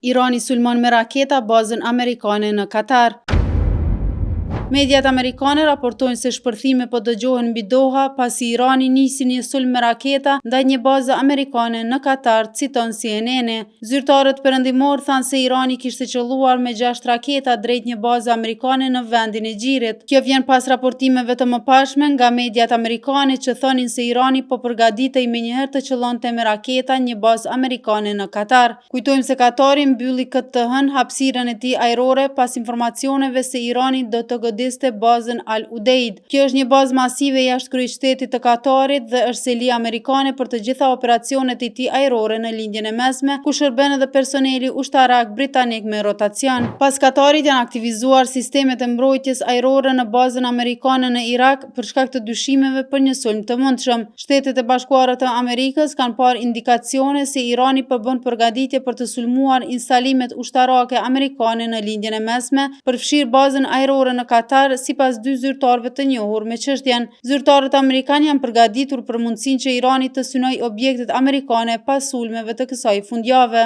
Irani sulmon me raketa bazën amerikane në Katar. Mediat amerikane raportojnë se shpërthime po dëgjohen mbi Doha pasi Irani nisi një sulm me raketa ndaj një baze amerikane në Katar, citon CNN. Zyrtarët perëndimor thanë se Irani kishte qelluar me 6 raketa drejt një baze amerikane në vendin e Gjirit. Kjo vjen pas raportimeve të mëparshme nga mediat amerikane që thonin se Irani po përgatitej menjëherë të qëllonte me raketa një bazë amerikane në Katar. Kujtojmë se Katari mbylli këtë të hënë hapësirën e tij ajrore pas informacioneve se Irani do të godiste bazën Al Udeid. Kjo është një bazë masive jashtë kryeqytetit të Katarit dhe është seli amerikane për të gjitha operacionet e tij ajrore në lindjen e mesme, ku shërben edhe personeli ushtarak britanik me rotacion. Pas Katarit janë aktivizuar sistemet e mbrojtjes ajrore në bazën amerikane në Irak për shkak të dyshimeve për një sulm të mundshëm. Shtetet e Bashkuara të Amerikës kanë parë indikacione se Irani po bën përgatitje për të sulmuar instalimet ushtarake amerikane në lindjen e mesme, përfshirë bazën ajrore në Katar, sipas dy zyrtarëve të njohur me çështjen. Zyrtarët amerikanë janë përgatitur për mundësinë që Irani të synojë objektet amerikane pas sulmeve të kësaj fundjavë.